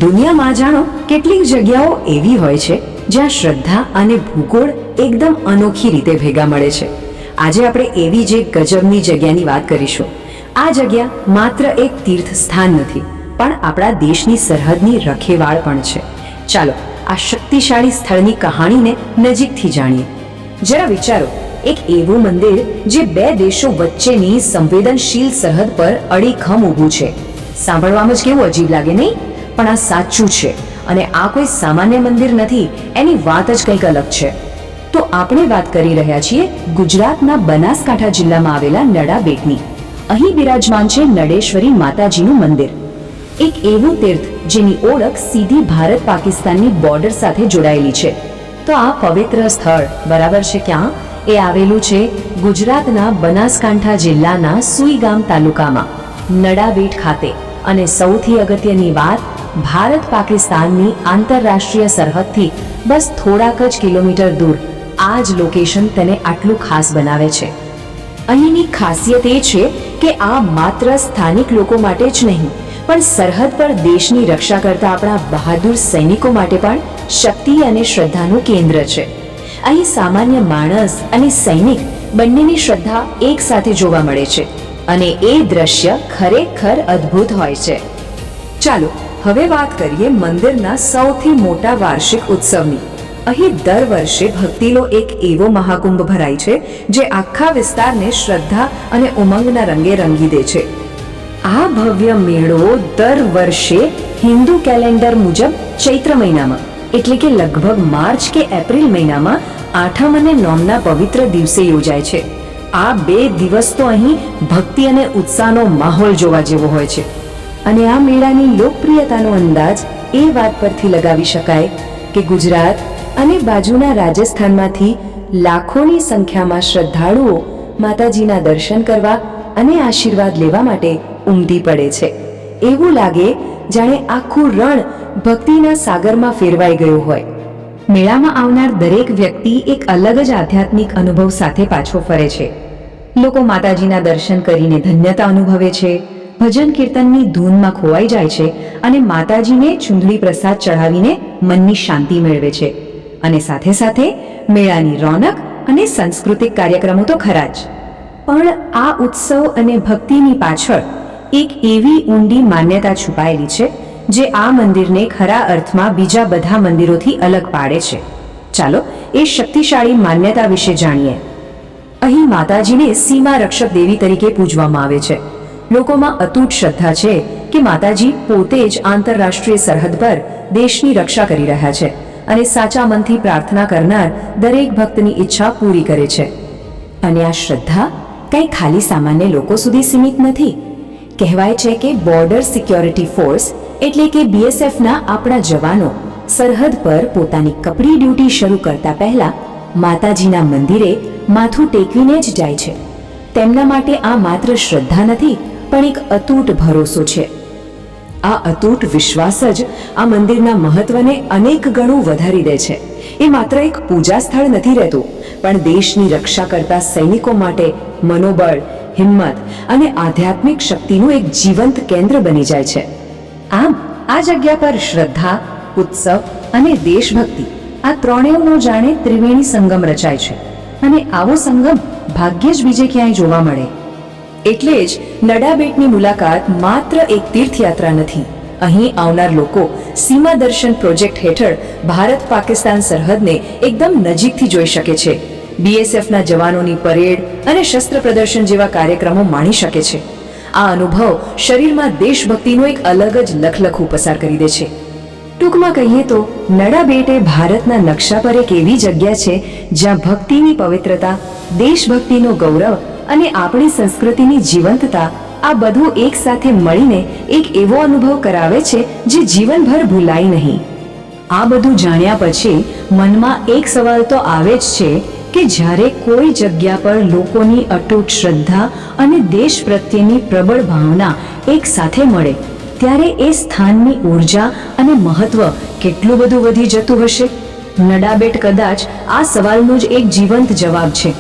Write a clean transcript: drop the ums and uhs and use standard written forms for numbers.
દુનિયામાં જાણો કેટલીક જગ્યાઓ એવી હોય છે જ્યાં શ્રદ્ધા અને ભૂગોળ એકદમ અનોખી રીતે ભેગા મળે છે. આજે આપણે એવી જ એક ગજબની જગ્યાની વાત કરીશું. આ જગ્યા માત્ર એક તીર્થ સ્થાન નથી, પણ આપણા દેશની સરહદની રખેવાળ પણ છે. ચાલો આ શક્તિશાળી સ્થળની કહાણીને નજીકથી જાણીએ. જરા વિચારો, એક એવું મંદિર જે બે દેશો વચ્ચેની સંવેદનશીલ સરહદ પર અડીખમ ઊભું છે. સાંભળવામાં જ કેવું અજીબ લાગે નહીં? પણ આ સાચું છે, અને આ કોઈ સામાન્ય મંદિર નથી, એની વાત જ કંઈક અલગ છે. તો આપણે વાત કરી રહ્યા છીએ ગુજરાતના બનાસકાંઠા જિલ્લામાં આવેલા નડા બેટની. અહીં બિરાજમાન છે નડેશ્વરી માતાજીનું મંદિર, એક એવું તીર્થ જેની ઓળખ સીધી ભારત પાકિસ્તાનની બોર્ડર સાથે જોડાયેલી છે. તો આ પવિત્ર સ્થળ બરાબર છે ક્યાં? એ આવેલું છે ગુજરાતના બનાસકાંઠા જિલ્લાના સુઈગામ તાલુકામાં નડાબેટ ખાતે. અને સૌથી અગત્યની વાત, ભારત પાકિસ્તાનની આંતરરાષ્ટ્રીય સરહદથી બસ થોડાક જ કિલોમીટર દૂર આ જ લોકેશન તેને આટલું ખાસ બનાવે છે. અહીંની ખાસિયત એ છે કે આ માત્ર સ્થાનિક લોકો માટે જ નહીં, પણ સરહદ પર દેશની રક્ષા કરતા આપણા બહાદુર સૈનિકો માટે પણ શક્તિ અને શ્રદ્ધાનું કેન્દ્ર છે. અહીં સામાન્ય માણસ અને સૈનિક બંનેની શ્રદ્ધા એક સાથે જોવા મળે છે, અને એ દ્રશ્ય ખરેખર અદ્ભુત હોય છે. ચાલો હવે વાત કરીએ મંદિરના સૌથી મોટા વાર્ષિક ઉત્સવની. અહીં દર વર્ષે ભક્તિનો એક એવો મહાકુંભ ભરાય છે જે આખા વિસ્તારને શ્રદ્ધા અને ઉમંગના રંગે રંગી દે છે. આ ભવ્ય મેળો દર વર્ષે હિન્દુ કેલેન્ડર મુજબ ચૈત્ર મહિનામાં, એટલે કે લગભગ માર્ચ કે એપ્રિલ મહિનામાં આઠમ અને નોમના પવિત્ર દિવસે યોજાય છે. આ 2 દિવસ તો અહીં ભક્તિ અને ઉત્સાહનો માહોલ જોવા જેવો હોય છે. અને આ મેળાની લોકપ્રિયતાનો અંદાજ એ વાત પરથી લગાવી શકાય કે ગુજરાત અને બાજુના રાજસ્થાનમાંથી લાખોની સંખ્યામાં શ્રદ્ધાળુઓ માતાજીના દર્શન કરવા અને આશીર્વાદ લેવા માટે ઉમટી પડે છે. એવું લાગે જાણે આખું રણ ભક્તિના સાગરમાં ફેરવાઈ ગયું હોય. મેળામાં આવનાર દરેક વ્યક્તિ એક અલગ જ આધ્યાત્મિક અનુભવ સાથે પાછો ફરે છે. લોકો માતાજીના દર્શન કરીને ધન્યતા અનુભવે છે, ભજન કીર્તનની ધૂનમાં ખોવાઈ જાય છે, અને માતાજીને ચૂંદડી પ્રસાદ ચઢાવીને મનની શાંતિ મેળવે છે. અને સાથે સાથે મેળાની રોનક અને સાંસ્કૃતિક કાર્યક્રમો તો ખરા જ, પણ આ ઉત્સવ અને ભક્તિની પાછળ એક એવી ઊંડી માન્યતા છુપાયેલી છે જે આ મંદિરને ખરા અર્થમાં બીજા બધા મંદિરોથી અલગ પાડે છે. ચાલો એ શક્તિશાળી માન્યતા વિશે જાણીએ. અહીં માતાજીને સીમા રક્ષક દેવી તરીકે પૂજવામાં આવે છે. લોકોમાં અતૂટ શ્રદ્ધા છે કે માતાજી પોતે જ આંતરરાષ્ટ્રીય સરહદ પર દેશની રક્ષા કરી રહ્યા છે, અને સાચા મનથી પ્રાર્થના કરનાર દરેક ભક્તની ઈચ્છા પૂરી કરે છે. અને આ શ્રદ્ધા કંઈ ખાલી સામાન્ય લોકો સુધી સીમિત નથી. કહેવાય છે કે બોર્ડર સિક્યોરિટી ફોર્સ એટલે કે BSFના આપણા જવાનો સરહદ પર પોતાની કપરી ડ્યુટી શરૂ કરતા પહેલા માતાજીના મંદિરે માથું ટેકવીને જ જાય છે. તેમના માટે આ માત્ર શ્રદ્ધા નથી, પણ એક અતૂટ ભરોસો છે. આ અતૂટ વિશ્વાસ જ આ મંદિરના મહત્વને અનેક ગણું વધારી દે છે. એ માત્ર એક પૂજા સ્થળ નથી રહેતું, પણ દેશની રક્ષા કરતા સૈનિકો માટે મનોબળ, હિંમત અને આધ્યાત્મિક શક્તિનું એક જીવંત કેન્દ્ર બની જાય છે. આમ આ જગ્યા પર શ્રદ્ધા, ઉત્સવ અને દેશભક્તિ આ ત્રણેયનો જાણે ત્રિવેણી સંગમ રચાય છે. અને આવો સંગમ ભાગ્યે જ બીજે ક્યાંય જોવા મળે. એટલે જ નડાબેટની મુલાકાત માત્ર એક તીર્થયાત્રા નથી. અહીં આવનાર લોકો સીમા દર્શન પ્રોજેક્ટ હેઠળ ભારત પાકિસ્તાન સરહદને એકદમ નજીકથી જોઈ શકે છે. BSFના જવાનોની પરેડ અને શસ્ત્ર પ્રદર્શન જેવા કાર્યક્રમો માણી શકે છે. આ અનુભવ શરીરમાં દેશભક્તિનો એક અલગ જ લખલખું પસાર કરી દે છે. ટૂંકમાં કહીએ તો નડાબેટ એ ભારતના નકશા પર એક એવી જગ્યા છે જ્યાં ભક્તિની પવિત્રતા, દેશભક્તિનો ગૌરવ અને આપણી સંસ્કૃતિની જીવંતતા આ બધું એક સાથે મળીને એક એવો અનુભવ કરાવે છે જે જીવનભર ભૂલાય નહીં. આ બધું જાણ્યા પછી મનમાં એક સવાલ તો આવે જ છે કે જ્યારે કોઈ જગ્યા પર લોકોની અતૂટ શ્રદ્ધા અને દેશ પ્રત્યેની પ્રબળ ભાવના એક સાથે મળે, ત્યારે એ સ્થાનની ઉર્જા અને મહત્વ કેટલું બધું વધી જતું હશે. નડાબેટ કદાચ આ સવાલનો જ એક જીવંત જવાબ છે.